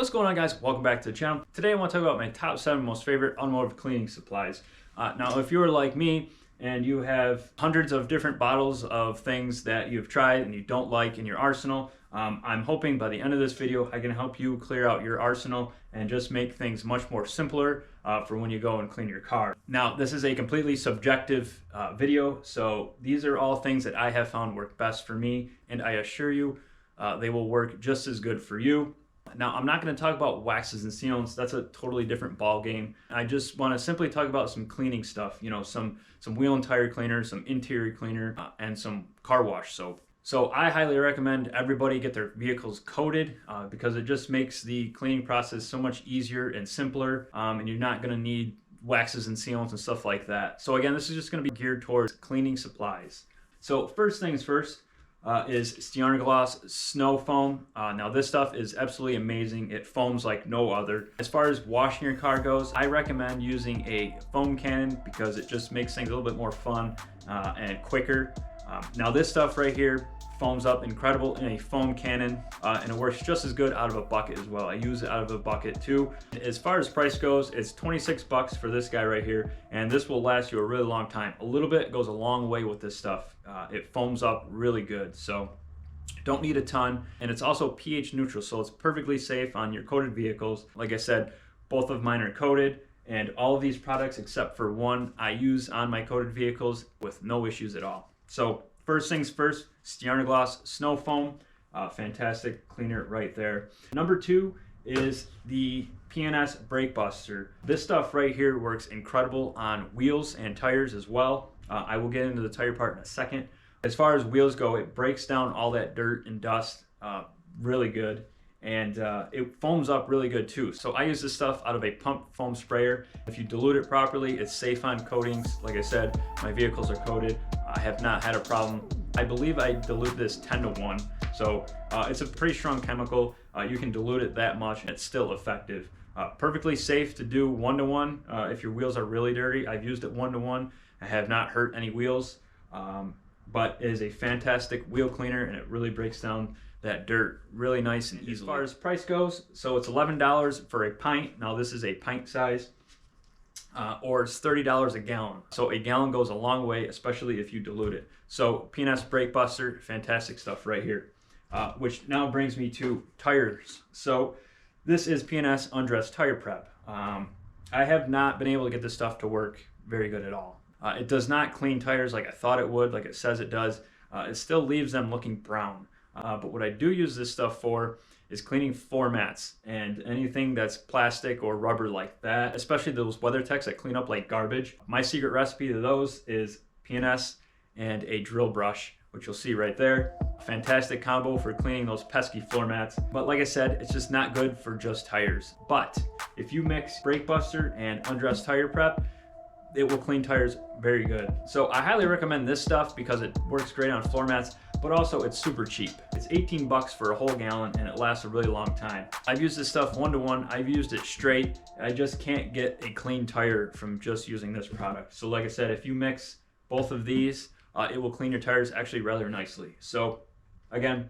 What's going on, guys? Welcome back to the channel. Today I want to talk about my top 7 most favorite automotive cleaning supplies. Now, if you're like me and you have hundreds of different bottles of things that you've tried and you don't like in your arsenal, I'm hoping by the end of this video I can help you clear out your arsenal and just make things much more simpler for when you go and clean your car. Now, this is a completely subjective video, so these are all things that I have found work best for me, and I assure you they will work just as good for you. Now, I'm not going to talk about waxes and sealants. That's a totally different ball game. I just want to simply talk about some cleaning stuff, you know, some wheel and tire cleaner, some interior cleaner, and some car wash soap. So I highly recommend everybody get their vehicles coated because it just makes the cleaning process so much easier and simpler, and you're not going to need waxes and sealants and stuff like that. So again, this is just going to be geared towards cleaning supplies. So first things first, is Undressed Snow Foam. Now this stuff is absolutely amazing. It foams like no other. As far as washing your car goes, I recommend using a foam cannon because it just makes things a little bit more fun and quicker. Now this stuff right here foams up incredible in a foam cannon, and it works just as good out of a bucket as well. I use it out of a bucket too. As far as price goes, it's 26 bucks for this guy right here, and this will last you a really long time. A little bit goes a long way with this stuff. It foams up really good, so don't need a ton, and it's also pH neutral, so it's perfectly safe on your coated vehicles. Like I said, both of mine are coated, and all of these products except for one I use on my coated vehicles with no issues at all. So first things first, Undressed Snow Foam, fantastic cleaner right there. Number 2 is the PPS Brake Buster. This stuff right here works incredible on wheels and tires as well. I will get into the tire part in a second. As far as wheels go, it breaks down all that dirt and dust really good, and it foams up really good too. So I use this stuff out of a pump foam sprayer. If you dilute it properly, it's safe on coatings. Like I said, my vehicles are coated. I have not had a problem. I believe I dilute this 10-to-1, so it's a pretty strong chemical. You can dilute it that much and it's still effective. Perfectly safe to do 1-to-1 if your wheels are really dirty. I've used it 1-to-1. I have not hurt any wheels, but it is a fantastic wheel cleaner, and it really breaks down that dirt really nice and easily. As far as price goes, so it's $11 for a pint. Now this is a pint size, or it's $30 a gallon. So a gallon goes a long way, especially if you dilute it. So PPS Brake Buster, fantastic stuff right here. Which now brings me to tires. So this is PPS Undressed Tire Prep. I have not been able to get this stuff to work very good at all. It does not clean tires like I thought it would, like it says it does. It still leaves them looking brown. But what I do use this stuff for is cleaning floor mats and anything that's plastic or rubber like that, especially those WeatherTechs that clean up like garbage. My secret recipe to those is PPS and a drill brush, which you'll see right there. Fantastic combo for cleaning those pesky floor mats. But like I said, it's just not good for just tires. But if you mix Brake Buster and Undressed Tire Prep, it will clean tires very good. So I highly recommend this stuff because it works great on floor mats, but also it's super cheap. It's 18 bucks for a whole gallon, and it lasts a really long time. I've used this stuff 1-to-1. I've used it straight. I just can't get a clean tire from just using this product. So like I said, if you mix both of these, it will clean your tires actually rather nicely. So again,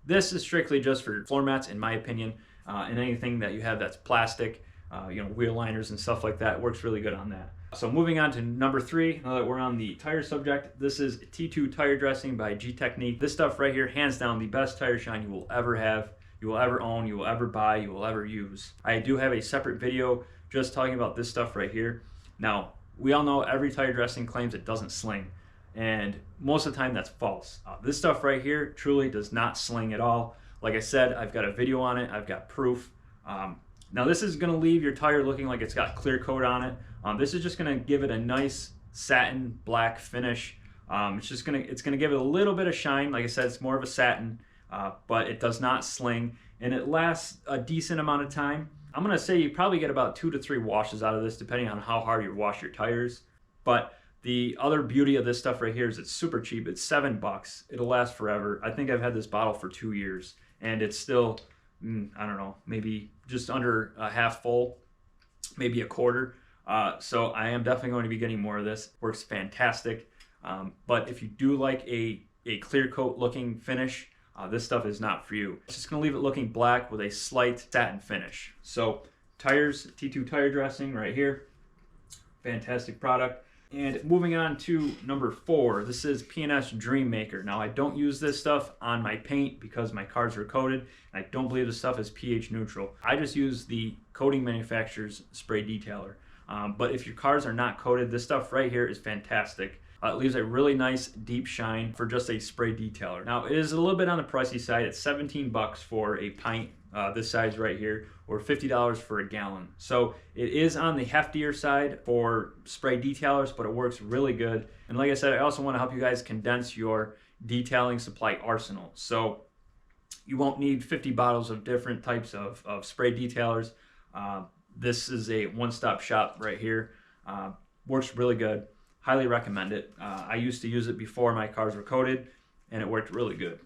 this is strictly just for floor mats in my opinion, and anything that you have that's plastic, you know, wheel liners and stuff like that, works really good on that. So moving on to number 3, now that we're on the tire subject, this is T2 tire dressing by G-Technique. This stuff right here, hands down, the best tire shine you will ever have, you will ever own, you will ever buy, you will ever use. I do have a separate video just talking about this stuff right here. Now, we all know every tire dressing claims it doesn't sling, and most of the time that's false. This stuff right here truly does not sling at all. Like I said, I've got a video on it, I've got proof. Now this is gonna leave your tire looking like it's got clear coat on it. This is just gonna give it a nice satin black finish. It's gonna give it a little bit of shine. Like I said, it's more of a satin, but it does not sling, and it lasts a decent amount of time. I'm gonna say you probably get about 2 to 3 washes out of this, depending on how hard you wash your tires. But the other beauty of this stuff right here is it's super cheap. It's 7 bucks. It'll last forever. I think I've had this bottle for 2 years, and it's still, I don't know, maybe just under a half full, maybe a quarter. So I am definitely going to be getting more of this. Works fantastic. But if you do like a clear coat looking finish, this stuff is not for you. It's just going to leave it looking black with a slight satin finish. So tires, T2 tire dressing right here. Fantastic product. And moving on to number 4, this is PPS Dream Maker. Now I don't use this stuff on my paint because my cars are coated, and I don't believe this stuff is pH neutral. I just use the coating manufacturer's spray detailer. But if your cars are not coated, this stuff right here is fantastic. It leaves a really nice deep shine for just a spray detailer. Now it is a little bit on the pricey side. It's 17 bucks for a pint this size right here, or $50 for a gallon. So it is on the heftier side for spray detailers, but it works really good. And like I said, I also want to help you guys condense your detailing supply arsenal. So you won't need 50 bottles of different types of spray detailers. This is a one-stop shop right here. Works really good. Highly recommend it. I used to use it before my cars were coated, and it worked really good.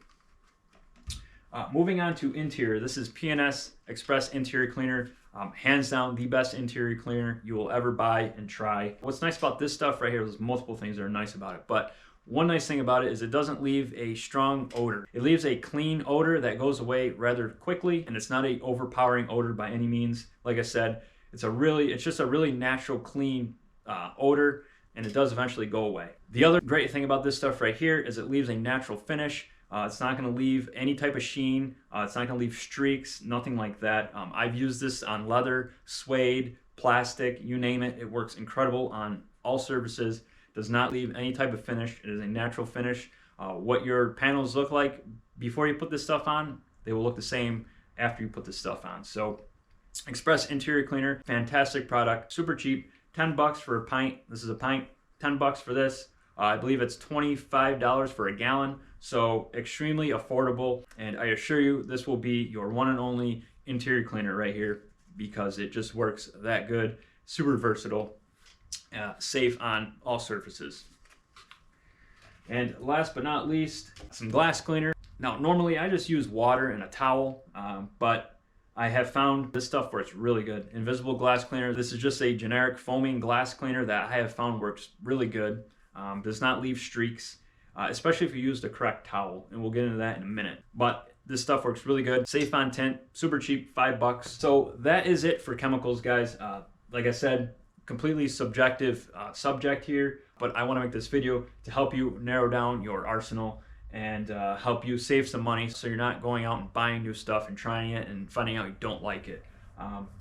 Moving on to interior, this is PPS Express Interior Cleaner. Hands down the best interior cleaner you will ever buy and try. What's nice about this stuff right here, there's multiple things that are nice about it, but one nice thing about it is it doesn't leave a strong odor. It leaves a clean odor that goes away rather quickly, and it's not a overpowering odor by any means. Like I said, it's just a really natural, clean odor, and it does eventually go away. The other great thing about this stuff right here is it leaves a natural finish. It's not going to leave any type of sheen. It's not going to leave streaks, nothing like that. I've used this on leather, suede, plastic, you name it. It works incredible on all surfaces. Does not leave any type of finish. It is a natural finish. What your panels look like before you put this stuff on, they will look the same after you put this stuff on. So Express Interior Cleaner, fantastic product, super cheap, 10 bucks for a pint. This is a pint, 10 bucks for this. I believe it's $25 for a gallon, so extremely affordable. And I assure you, this will be your one and only interior cleaner right here because it just works that good, super versatile, safe on all surfaces. And last but not least, some glass cleaner. Now, normally I just use water and a towel, but I have found this stuff works really good. Invisible glass cleaner. This is just a generic foaming glass cleaner that I have found works really good. Does not leave streaks, especially if you use the correct towel, and we'll get into that in a minute. But this stuff works really good. Safe on tint, super cheap, 5 bucks. So that is it for chemicals, guys. Like I said, completely subjective subject here, but I want to make this video to help you narrow down your arsenal and help you save some money so you're not going out and buying new stuff and trying it and finding out you don't like it.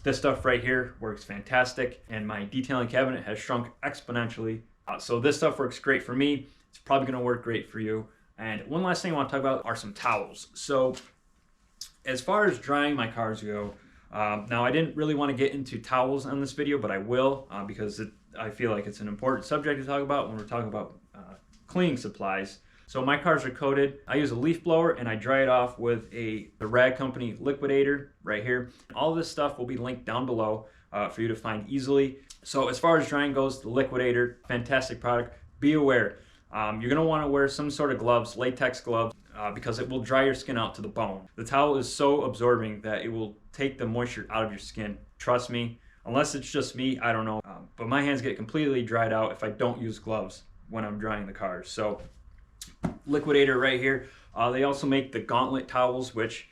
This stuff right here works fantastic, and my detailing cabinet has shrunk exponentially. So this stuff works great for me. It's probably going to work great for you. And one last thing I want to talk about are some towels. So as far as drying my cars go, now I didn't really want to get into towels on this video, but I will because I feel like it's an important subject to talk about when we're talking about cleaning supplies. So my cars are coated. I use a leaf blower and I dry it off with the Rag Company Liquidator right here. All this stuff will be linked down below for you to find easily. So as far as drying goes, the Liquidator, fantastic product. Be aware, you're going to want to wear some sort of gloves, latex gloves, because it will dry your skin out to the bone. The towel is so absorbing that it will take the moisture out of your skin. Trust me, unless it's just me, I don't know. But my hands get completely dried out if I don't use gloves when I'm drying the cars. So Liquidator right here. They also make the gauntlet towels, which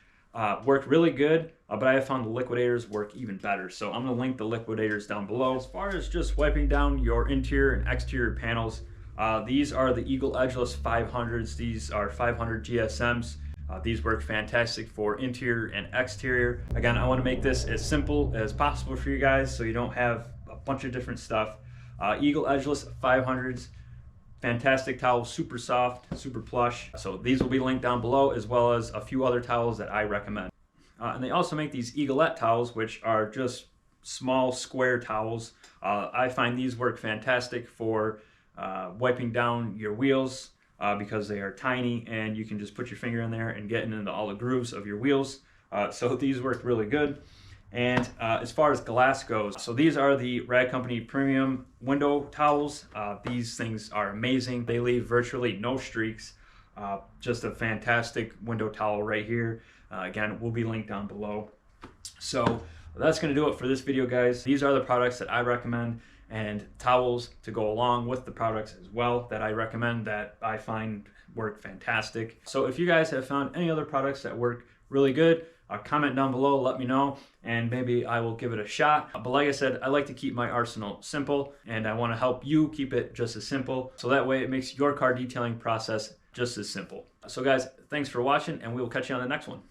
work really good, but I have found the Liquidators work even better. So I'm going to link the Liquidators down below. As far as just wiping down your interior and exterior panels, these are the Eagle Edgeless 500s. These are 500 GSMs. These work fantastic for interior and exterior. Again, I want to make this as simple as possible for you guys so you don't have a bunch of different stuff. Eagle Edgeless 500s. Fantastic towel, super soft, super plush. So these will be linked down below, as well as a few other towels that I recommend. And they also make these Eagleette towels, which are just small square towels. I find these work fantastic for wiping down your wheels because they are tiny and you can just put your finger in there and get into all the grooves of your wheels. So these work really good. And as far as glass goes, so these are the Rag Company Premium Window Towels. These things are amazing. They leave virtually no streaks. Just a fantastic window towel right here. Again, will be linked down below. So that's going to do it for this video, guys. These are the products that I recommend. and towels to go along with the products as well that I recommend, that I find work fantastic. So if you guys have found any other products that work really good, comment down below, let me know, and maybe I will give it a shot. But like I said, I like to keep my arsenal simple, and I want to help you keep it just as simple, so that way it makes your car detailing process just as simple. So guys, thanks for watching, and we will catch you on the next one.